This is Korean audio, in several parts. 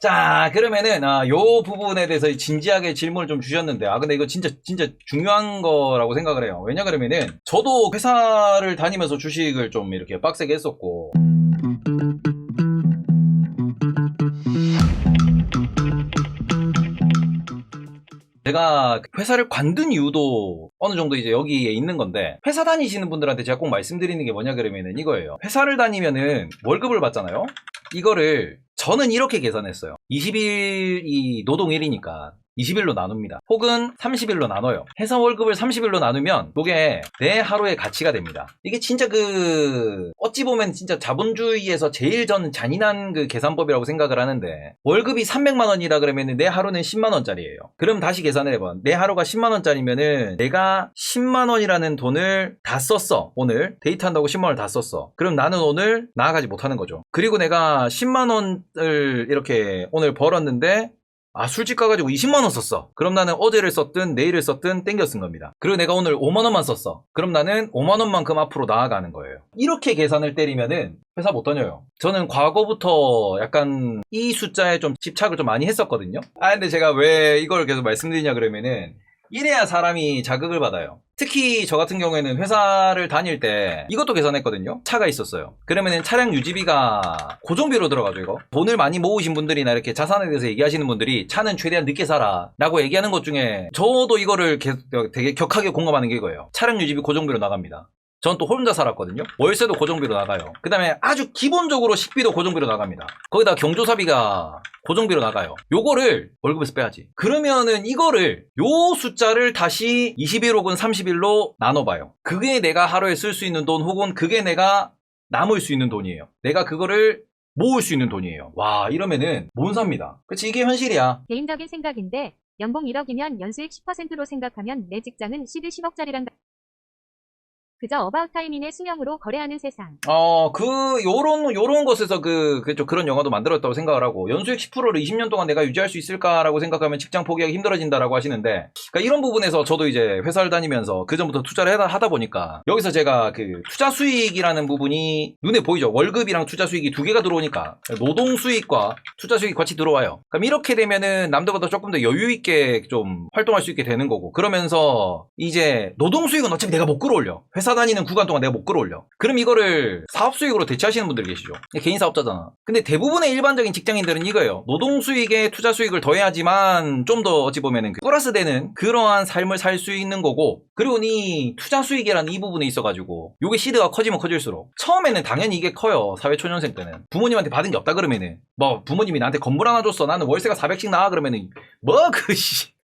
자, 그러면은 요 부분에 대해서 진지하게 질문을 좀 주셨는데, 근데 이거 진짜 중요한 거라고 생각을 해요. 왜냐 그러면은 저도 회사를 다니면서 주식을 좀 이렇게 빡세게 했었고, 제가 회사를 관둔 이유도 어느 정도 이제 여기에 있는 건데, 회사 다니시는 분들한테 제가 꼭 말씀드리는 게 뭐냐 그러면은 이거예요. 회사를 다니면은 월급을 받잖아요. 이거를 저는 이렇게 계산했어요. 20일이 노동일이니까 20일로 나눕니다. 혹은 30일로 나눠요. 회사 월급을 30일로 나누면 그게 내 하루의 가치가 됩니다. 이게 진짜 어찌 보면 진짜 자본주의에서 제일 저는 잔인한 계산법이라고 생각을 하는데, 월급이 300만 원이라 그러면 내 하루는 10만 원짜리예요. 그럼 다시 계산을 해봐. 내 하루가 10만 원짜리면은 내가 10만 원이라는 돈을 다 썼어. 오늘 데이트한다고 10만 원을 다 썼어. 그럼 나는 오늘 나아가지 못하는 거죠. 그리고 내가 10만 원을 이렇게 오늘 벌었는데, 술집 가가지고 20만 원 썼어. 그럼 나는 어제를 썼든 내일을 썼든 땡겨 쓴 겁니다. 그리고 내가 오늘 5만 원만 썼어. 그럼 나는 5만 원만큼 앞으로 나아가는 거예요. 이렇게 계산을 때리면은 회사 못 다녀요. 저는 과거부터 약간 이 숫자에 좀 집착을 좀 많이 했었거든요. 근데 제가 왜 이걸 계속 말씀드리냐 그러면은, 이래야 사람이 자극을 받아요. 특히 저 같은 경우에는 회사를 다닐 때 이것도 계산했거든요. 차가 있었어요. 그러면은 차량 유지비가 고정비로 들어가죠. 이거 돈을 많이 모으신 분들이나 이렇게 자산에 대해서 얘기하시는 분들이 차는 최대한 늦게 사라 라고 얘기하는 것 중에 저도 이거를 되게 격하게 공감하는 게 이거예요. 차량 유지비 고정비로 나갑니다. 전 또 혼자 살았거든요. 월세도 고정비로 나가요. 그 다음에 아주 기본적으로 식비도 고정비로 나갑니다. 거기다 경조사비가 고정비로 나가요. 요거를 월급에서 빼야지. 그러면은 이거를 요 숫자를 다시 21 혹은 30일로 나눠봐요. 그게 내가 하루에 쓸 수 있는 돈, 혹은 그게 내가 남을 수 있는 돈이에요. 내가 그거를 모을 수 있는 돈이에요. 와, 이러면은 못 삽니다. 그치, 이게 현실이야. 개인적인 생각인데 연봉 1억이면 연수익 10%로 생각하면 내 직장은 시드 10억짜리란다. 그저 어바웃 타임인의 수명으로 거래하는 세상. 요런 것에서 그런 영화도 만들었다고 생각을 하고, 연수익 10%를 20년 동안 내가 유지할 수 있을까라고 생각하면 직장 포기하기 힘들어진다라고 하시는데, 그러니까 이런 부분에서 저도 이제 회사를 다니면서 그전부터 투자를 하다 보니까, 여기서 제가 투자 수익이라는 부분이 눈에 보이죠. 월급이랑 투자 수익이 두 개가 들어오니까, 노동 수익과 투자 수익이 같이 들어와요. 그럼 이렇게 되면은 남들보다 조금 더 여유 있게 좀 활동할 수 있게 되는 거고, 그러면서 이제 노동 수익은 어차피 내가 못 끌어올려. 회사 다니는 구간 동안 내가 못 끌어올려. 그럼 이거를 사업 수익으로 대체하시는 분들 계시죠. 개인 사업자잖아. 근데 대부분의 일반적인 직장인들은 이거예요. 노동 수익에 투자 수익을 더해야지만 좀 더 어찌 보면은 플러스 되는 그러한 삶을 살 수 있는 거고, 그리고 이 투자 수익이라는 이 부분에 있어가지고 요게 시드가 커지면 커질수록, 처음에는 당연히 이게 커요. 사회초년생 때는 부모님한테 받은 게 없다 그러면은, 부모님이 나한테 건물 하나 줬어, 나는 월세가 400씩 나와 그러면은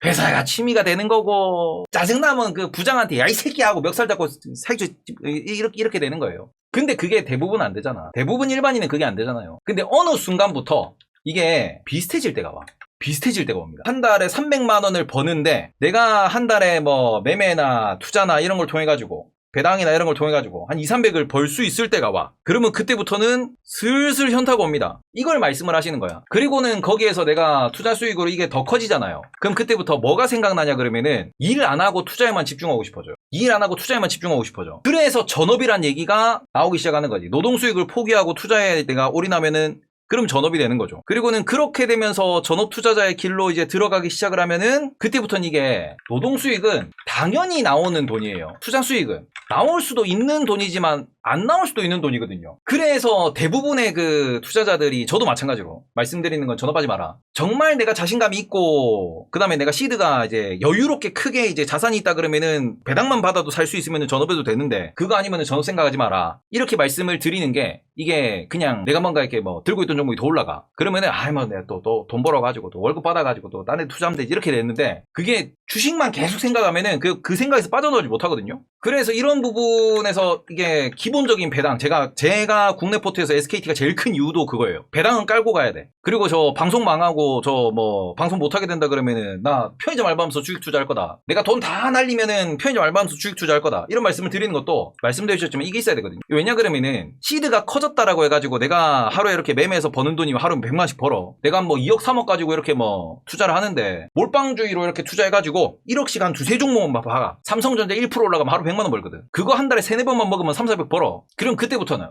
회사가 취미가 되는 거고, 짜증나면 부장한테 야 이 새끼 하고 멱살 잡고 이렇게 되는 거예요. 근데 그게 대부분 안 되잖아. 대부분 일반인은 그게 안 되잖아요. 근데 어느 순간부터 이게 비슷해질 때가 옵니다. 한 달에 300만 원을 버는데, 내가 한 달에 매매나 투자나 이런 걸 통해 가지고, 배당이나 이런 걸 통해 가지고 한 2, 300을 벌 수 있을 때가 와. 그러면 그때부터는 슬슬 현타가 옵니다. 이걸 말씀을 하시는 거야. 그리고는 거기에서 내가 투자 수익으로 이게 더 커지잖아요. 그럼 그때부터 뭐가 생각나냐 그러면은, 일 안 하고 투자에만 집중하고 싶어져요. 일 안 하고 투자에만 집중하고 싶어져. 그래서 전업이란 얘기가 나오기 시작하는 거지. 노동 수익을 포기하고 투자에 내가 올인하면은, 그럼 전업이 되는 거죠. 그리고는 그렇게 되면서 전업 투자자의 길로 이제 들어가기 시작을 하면은, 그때부터는 이게 노동 수익은 당연히 나오는 돈이에요. 투자 수익은 나올 수도 있는 돈이지만 안 나올 수도 있는 돈이거든요. 그래서 대부분의 투자자들이, 저도 마찬가지로 말씀드리는 건 전업하지 마라. 정말 내가 자신감이 있고, 그 다음에 내가 시드가 이제 여유롭게 크게 이제 자산이 있다 그러면은 배당만 받아도 살 수 있으면 전업해도 되는데, 그거 아니면은 전업 생각하지 마라. 이렇게 말씀을 드리는 게, 이게 그냥 내가 뭔가 이렇게 들고 있던 종목이 더 올라가. 그러면은 내가 또 돈 벌어가지고 또 월급 받아가지고 또 딴 데 투자하면 되지, 이렇게 됐는데, 그게 주식만 계속 생각하면은 그 생각에서 빠져나오지 못하거든요. 그래서 이런 부분에서 이게 기본적인 배당, 제가 국내 포트에서 SKT가 제일 큰 이유도 그거예요. 배당은 깔고 가야 돼. 그리고 저 방송 망하고 방송 못하게 된다 그러면은 나 편의점 알바하면서 주식 투자할 거다. 내가 돈 다 날리면은 편의점 알바하면서 주식 투자할 거다. 이런 말씀을 드리는 것도 말씀드리셨지만 이게 있어야 되거든요. 왜냐 그러면은 시드가 커졌다 터졌다라고 해가지고 내가 하루에 이렇게 매매해서 버는 돈이 하루에 100만씩 벌어. 내가 뭐 2억 3억 가지고 이렇게 뭐 투자를 하는데 몰빵주의로 이렇게 투자해가지고 1억씩 한 두세 종목만 봐. 삼성전자 1% 올라가면 하루 100만원 벌거든. 그거 한 달에 3-4번만 먹으면 3-400 벌어. 그럼 그때부터는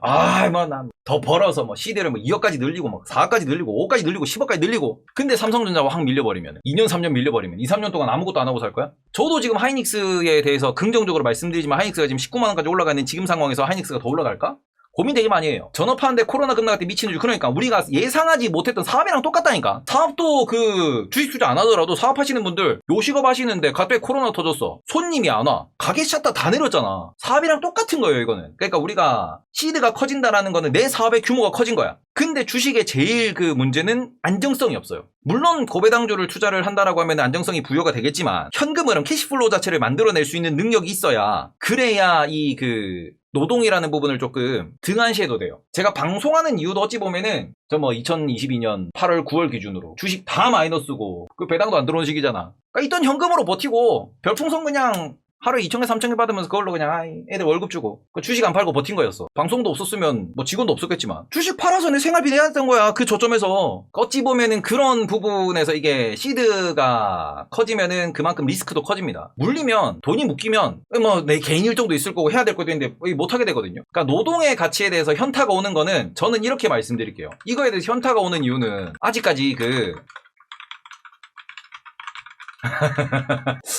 뭐 난 더 벌어서 뭐 시대를 뭐 2억까지 늘리고 뭐 4억까지 늘리고 5억까지 늘리고 10억까지 늘리고. 근데 삼성전자가 확 밀려버리면 2년 3년 밀려버리면 2-3년 동안 아무것도 안 하고 살 거야? 저도 지금 하이닉스에 대해서 긍정적으로 말씀드리지만 하이닉스가 지금 19만원까지 올라가는 지금 상황에서 하이닉스가 더 올라갈까? 고민 되게 많이 해요. 전업하는데 코로나 급락할 때 미치는 줄. 그러니까 우리가 예상하지 못했던 사업이랑 똑같다니까. 사업도 그 주식 투자 안 하더라도 사업하시는 분들 요식업 하시는데 갑자기 코로나 터졌어. 손님이 안 와. 가게 샷다 다 내렸잖아. 사업이랑 똑같은 거예요, 이거는. 그러니까 우리가 시드가 커진다라는 거는 내 사업의 규모가 커진 거야. 근데 주식의 제일 그 문제는 안정성이 없어요. 물론 고배당주를 투자를 한다라고 하면 안정성이 부여가 되겠지만 현금 흐름 캐시플로우 자체를 만들어낼 수 있는 능력이 있어야 그래야 이 그 노동이라는 부분을 조금 등한시해도 돼요. 제가 방송하는 이유도 어찌 보면은 저 뭐 2022년 8월 9월 기준으로 주식 다 마이너스고 그 배당도 안 들어오는 시기잖아. 그러니까 있던 현금으로 버티고 별풍선 그냥 하루에 2,000개 3,000개 받으면서 그걸로 그냥 애들 월급 주고 그 주식 안 팔고 버틴 거였어. 방송도 없었으면 뭐 직원도 없었겠지만 주식 팔아서 내 생활비 내야 했던 거야. 그 저점에서. 어찌 보면은 그런 부분에서 이게 시드가 커지면은 그만큼 리스크도 커집니다. 물리면 돈이 묶이면 뭐 내 개인 일정도 있을 거고 해야 될 것도 있는데 못하게 되거든요. 그러니까 노동의 가치에 대해서 현타가 오는 거는 저는 이렇게 말씀드릴게요. 이거에 대해서 현타가 오는 이유는 아직까지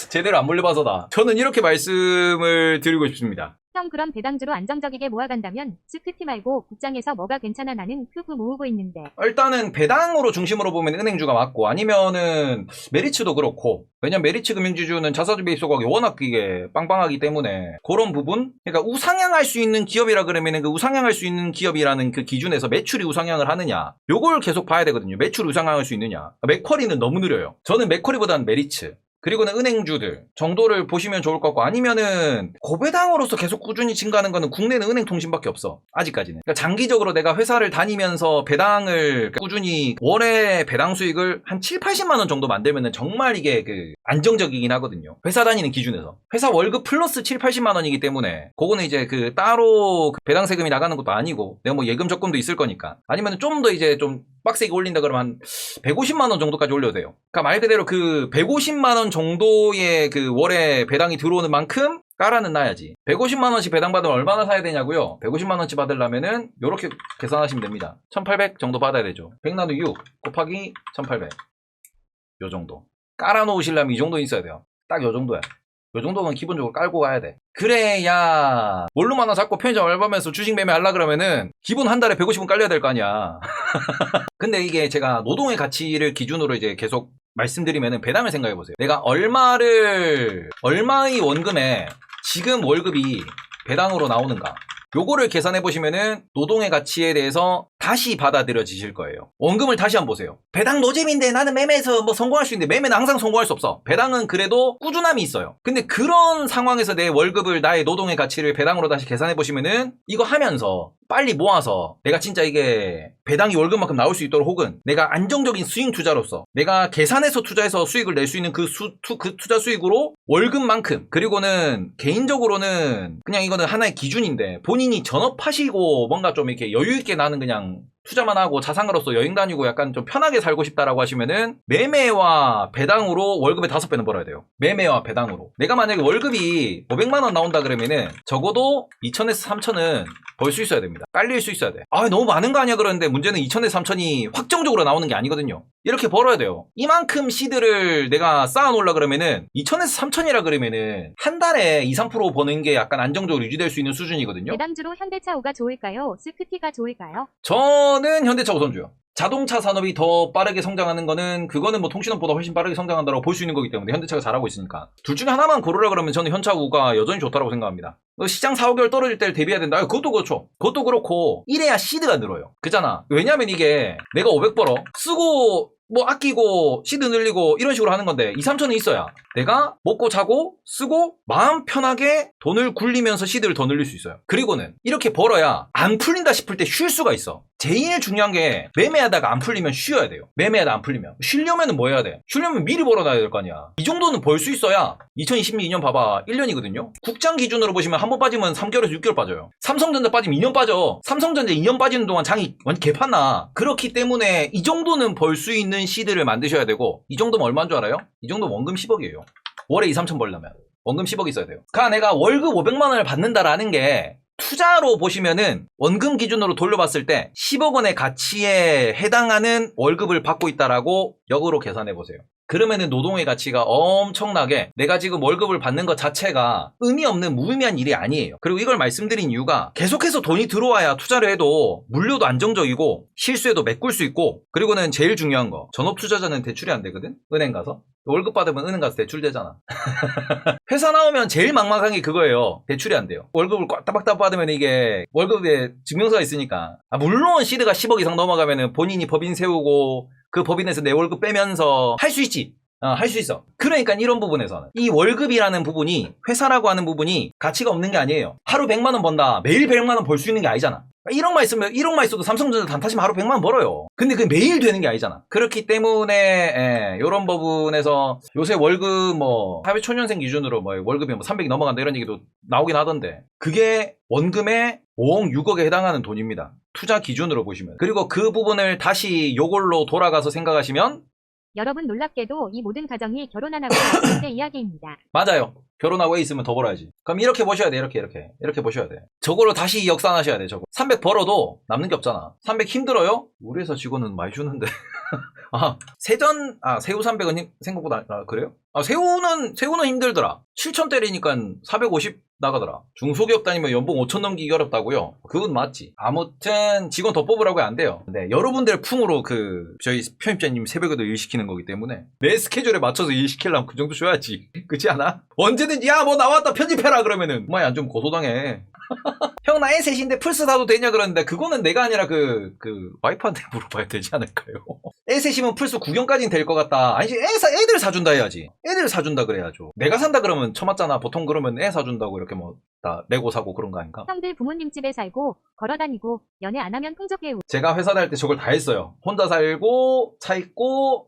제대로 안 물려봐서다. 저는 이렇게 말씀을 드리고 싶습니다. 형 그럼 배당주로 안정적이게 모아간다면 스크티 말고 국장에서 뭐가 괜찮아? 나는 크구 모으고 있는데. 일단은 배당으로 중심으로 보면 은행주가 맞고 아니면은 메리츠도 그렇고. 왜냐면 메리츠 금융지주는 자사주 배입 소각이 워낙 이게 빵빵하기 때문에 그런 부분. 그러니까 우상향할 수 있는 기업이라 그러면은 그 우상향할 수 있는 기업이라는 그 기준에서 매출이 우상향을 하느냐 요걸 계속 봐야 되거든요. 매출이 우상향할 수 있느냐. 맥쿼리는 너무 느려요. 저는 맥쿼리보다는 메리츠 그리고는 은행주들 정도를 보시면 좋을 것 같고 아니면은 고배당으로서 계속 꾸준히 증가하는 거는 국내는 은행통신밖에 없어. 아직까지는. 그러니까 장기적으로 내가 회사를 다니면서 배당을 꾸준히 월에 배당 수익을 한 7-80만 원 정도 만들면은 정말 이게 그 안정적이긴 하거든요. 회사 다니는 기준에서. 회사 월급 플러스 7-80만 원이기 때문에 그거는 이제 그 따로 배당 세금이 나가는 것도 아니고 내가 뭐 예금 적금도 있을 거니까. 아니면 좀 더 이제 좀 빡세게 올린다 그러면 한 150만 원 정도까지 올려도 돼요. 그러니까 말 그대로 그 150만 원 정도의 그 월에 배당이 들어오는 만큼 깔아는 놔야지. 150만 원씩 배당 받으면 얼마나 사야 되냐고요? 150만 원치 받으려면은 요렇게 계산하시면 됩니다. 1800 정도 받아야 되죠. 100 나누기 6 곱하기 1800 요 정도. 깔아 놓으시려면 이 정도 있어야 돼요. 딱 요 정도야. 요 정도는 기본적으로 깔고 가야 돼. 그래야 원룸 하나 잡고 편의점 알바하면서 주식 매매 하려 그러면은 기본 한 달에 150은 깔려야 될 거 아니야. 근데 이게 제가 노동의 가치를 기준으로 이제 계속 말씀드리면은 배당을 생각해 보세요. 내가 얼마의 원금에 지금 월급이 배당으로 나오는가? 요거를 계산해 보시면은 노동의 가치에 대해서 다시 받아들여지실 거예요. 원금을 다시 한번 보세요. 배당 노잼인데 나는 매매에서 뭐 성공할 수 있는데 매매는 항상 성공할 수 없어. 배당은 그래도 꾸준함이 있어요. 근데 그런 상황에서 내 월급을 나의 노동의 가치를 배당으로 다시 계산해 보시면은 이거 하면서 빨리 모아서 내가 진짜 이게 배당이 월급만큼 나올 수 있도록 혹은 내가 안정적인 스윙 투자로서 내가 계산해서 투자해서 수익을 낼 수 있는 그 투자 수익으로 월급만큼 그리고는 개인적으로는 그냥 이거는 하나의 기준인데 본인이 전업하시고 뭔가 좀 이렇게 여유있게 나는 그냥 투자만 하고 자산가로서 여행 다니고 약간 좀 편하게 살고 싶다라고 하시면은 매매와 배당으로 월급의 5배는 벌어야 돼요. 매매와 배당으로. 내가 만약에 월급이 500만 원 나온다 그러면은 적어도 2천에서 3천은 벌 수 있어야 됩니다. 깔릴 수 있어야 돼. 아, 너무 많은 거 아니야 그러는데 문제는 2천에서 3천이 확정적으로 나오는 게 아니거든요. 이렇게 벌어야 돼요. 이만큼 시드를 내가 쌓아놓으려 그러면은 2천에서 3천이라 그러면은 한 달에 2-3% 버는 게 약간 안정적으로 유지될 수 있는 수준이거든요. 배당주로 현대차 5가 좋을까요? 스크티가 좋을까요? 저는 현대차 우선주요. 자동차 산업이 더 빠르게 성장하는 거는 그거는 뭐 통신업보다 훨씬 빠르게 성장한다고 볼 수 있는 거기 때문에 현대차가 잘하고 있으니까 둘 중에 하나만 고르라 그러면 저는 현차우가 여전히 좋다고 생각합니다. 시장 4-5개월 떨어질 때를 대비해야 된다. 그것도 그렇죠. 그것도 그렇고 이래야 시드가 늘어요. 그잖아. 왜냐면 이게 내가 500 벌어 쓰고 뭐 아끼고 시드 늘리고 이런 식으로 하는 건데 2-3천은 있어야 내가 먹고 자고 쓰고 마음 편하게 돈을 굴리면서 시드를 더 늘릴 수 있어요. 그리고는 이렇게 벌어야 안 풀린다 싶을 때 쉴 수가 있어. 제일 중요한 게 매매 매매하다가 안 풀리면 쉬어야 돼요. 매매하다 안 풀리면. 쉬려면은 뭐 해야 돼? 쉬려면 미리 벌어놔야 될 거 아니야. 이 정도는 벌 수 있어야 2022년 봐봐. 1년이거든요. 국장 기준으로 보시면 한 번 빠지면 3개월에서 6개월 빠져요. 삼성전자 빠지면 2년 빠져. 삼성전자 2년 빠지는 동안 장이 완전 개판나. 그렇기 때문에 이 정도는 벌 수 있는 시드를 만드셔야 되고, 이 정도면 얼마인 줄 알아요? 이 정도 원금 10억이에요. 월에 2, 3천 벌려면. 원금 10억 있어야 돼요. 그러니까 내가 월급 500만 원을 받는다라는 게 투자로 보시면은 원금 기준으로 돌려봤을 때 10억 원의 가치에 해당하는 월급을 받고 있다라고 역으로 계산해 보세요. 그러면은 노동의 가치가 엄청나게 내가 지금 월급을 받는 것 자체가 의미 없는 무의미한 일이 아니에요. 그리고 이걸 말씀드린 이유가 계속해서 돈이 들어와야 투자를 해도 물류도 안정적이고 실수해도 메꿀 수 있고, 그리고는 제일 중요한 거, 전업 투자자는 대출이 안 되거든? 은행 가서. 월급 받으면 은행 가서 대출되잖아. 회사 나오면 제일 막막한 게 그거예요. 대출이 안 돼요. 월급을 따박따박 받으면 이게 월급에 증명서가 있으니까. 물론 시드가 10억 이상 넘어가면은 본인이 법인 세우고 그 법인에서 내 월급 빼면서 할 수 있지. 할 수 있어. 그러니까 이런 부분에서는 이 월급이라는 부분이, 회사라고 하는 부분이 가치가 없는 게 아니에요. 하루 100만 원 번다. 매일 100만 원 벌 수 있는 게 아니잖아. 1억만 있으면 1억만 있어도 삼성전자 단타시면 하루 100만 원 벌어요. 근데 그게 매일 되는 게 아니잖아. 그렇기 때문에 이런 부분에서 요새 월급 뭐 사회초년생 기준으로 뭐 월급이 뭐 300이 넘어간다 이런 얘기도 나오긴 하던데, 그게 원금의 5억 6억에 해당하는 돈입니다. 투자 기준으로 보시면. 그리고 그 부분을 다시 요걸로 돌아가서 생각하시면, 여러분 놀랍게도 이 모든 가정이 결혼 안 하고 있을 때 이야기입니다. 맞아요. 결혼하고 애 있으면 더 벌어야지. 그럼 이렇게 보셔야 돼. 이렇게 보셔야 돼. 저걸로 다시 역산하셔야 돼. 저거 300 벌어도 남는 게 없잖아. 300 힘들어요? 우리 회사 직원은 많이 주는데. 새우 300은 생각보다, 그래요? 새우는 힘들더라. 7천 때리니까 450 나가더라. 중소기업 다니면 연봉 5천 넘기기 어렵다고요? 그건 맞지. 아무튼 직원 더 뽑으라고 안 돼요. 네, 여러분들 풍으로 저희 편집자님 새벽에도 일 시키는 거기 때문에 내 스케줄에 맞춰서 일 시키려면 그 정도 줘야지. 그렇지 않아? 언제든지 야 뭐 나왔다 편집해라 그러면은 엄마야 안 좀 고소당해. 형 나 애 셋인데 플스 사도 되냐 그러는데, 그거는 내가 아니라 와이프한테 물어봐야 되지 않을까요? 애 셋이면 플스 9경까지는 될 것 같다. 아니지, 애들 사준다 해야지. 애들 사준다 그래야죠. 내가 산다 그러면 처맞잖아. 보통 그러면 애 사준다고 이렇게 뭐 다 레고 사고 그런 거 아닌가? 형들 부모님 집에 살고 걸어다니고 연애 안 하면 풍족해. 제가 회사 다닐 때 저걸 다 했어요. 혼자 살고 차 있고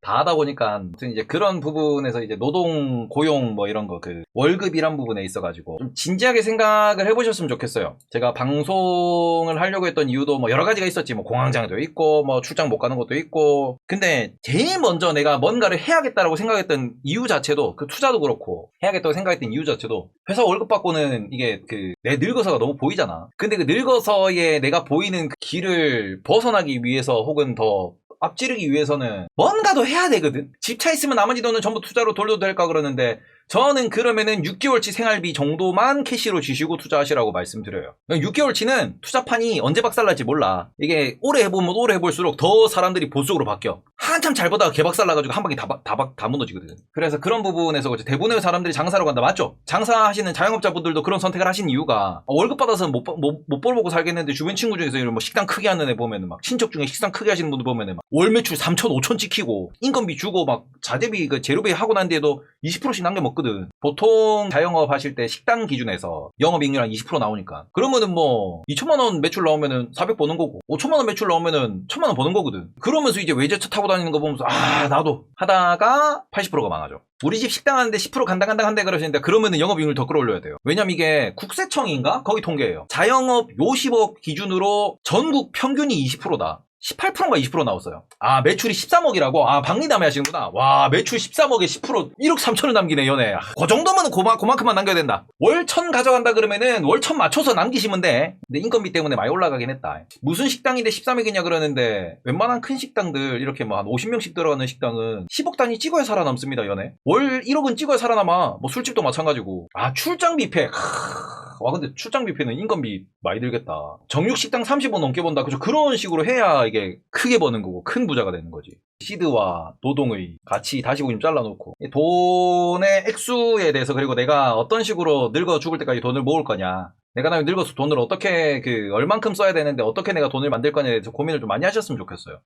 다 하다 보니까 아무튼 이제 그런 부분에서 이제 노동 고용 뭐 이런 거 월급이란 부분에 있어가지고 좀 진지하게 생각을 해보셨으면 좋겠어요. 제가 방송을 하려고 했던 이유도 뭐 여러 가지가 있었지. 뭐 공황장애도 있고 뭐 출장 못 가는 것도 있고, 근데 제일 먼저 내가 뭔가를 해야겠다라고 생각했던 이유 자체도, 그 투자도 그렇고 해야겠다고 생각했던 이유 자체도, 회사 월급 받고는 이게 내 늙어서가 너무 보이잖아. 근데 그 늙어서의 내가 보이는 그 길을 벗어나기 위해서 혹은 더 앞지르기 위해서는 뭔가도 해야 되거든. 집 차 있으면 나머지 돈은 전부 투자로 돌려도 될까 그러는데, 저는 그러면은 6개월치 생활비 정도만 캐시로 주시고 투자하시라고 말씀드려요. 6개월치는 투자판이 언제 박살날지 몰라. 이게 오래 해보면 오래 해볼수록 더 사람들이 보수적으로 바뀌어. 한참 잘 보다가 개박살나가지고 한 방에 다 무너지거든. 그래서 그런 부분에서 대부분의 사람들이 장사로 간다. 맞죠? 장사하시는 자영업자분들도 그런 선택을 하신 이유가, 월급 받아서 못 벌어먹고 살겠는데 주변 친구 중에서 이런 뭐 식당 크게 하는 애 보면은, 막 친척 중에 식당 크게 하시는 분들 보면은 막 월 매출 3천 5천 찍히고 인건비 주고 막 자재비 재료비 하고 난 뒤에도 20%씩 남겨 먹거든. 보통 자영업 하실 때 식당 기준에서 영업이익률 한 20% 나오니까, 그러면은 뭐 2천만 원 매출 나오면은 400 버는 거고, 5천만 원 매출 나오면은 1천만 원 버는 거거든. 그러면서 이제 외제차 타고 다니는 거 보면서 나도 하다가 80%가 망하죠. 우리 집 식당 하는데 10% 간당간당한데 그러시는데, 그러면은 영업이익률 더 끌어올려야 돼요. 왜냐면 이게 국세청인가? 거기 통계예요. 자영업 요식업 기준으로 전국 평균이 20%다. 18%가 20% 나왔어요. 매출이 13억이라고? 박리담회 하시는구나. 와, 매출 13억에 10% 1억 3천을 남기네, 연애. 그 정도면 그만큼만 남겨야 된다. 월 1,000 가져간다 그러면은 월 1,000 맞춰서 남기시면 돼. 근데 인건비 때문에 많이 올라가긴 했다. 무슨 식당인데 13억이냐 그러는데, 웬만한 큰 식당들, 이렇게 뭐 한 50명씩 들어가는 식당은 10억 단위 찍어야 살아남습니다, 연애. 월 1억은 찍어야 살아남아. 뭐 술집도 마찬가지고. 출장 뷔페. 와, 근데 출장 뷔페는 인건비 많이 들겠다. 정육 식당 30원 넘게 번다. 그런 식으로 해야 이게 크게 버는 거고 큰 부자가 되는 거지. 시드와 노동의 가치 다시 좀 잘라놓고, 돈의 액수에 대해서, 그리고 내가 어떤 식으로 늙어 죽을 때까지 돈을 모을 거냐, 내가 나중에 늙어서 돈을 어떻게 얼만큼 써야 되는데 어떻게 내가 돈을 만들 거냐에 대해서 고민을 좀 많이 하셨으면 좋겠어요.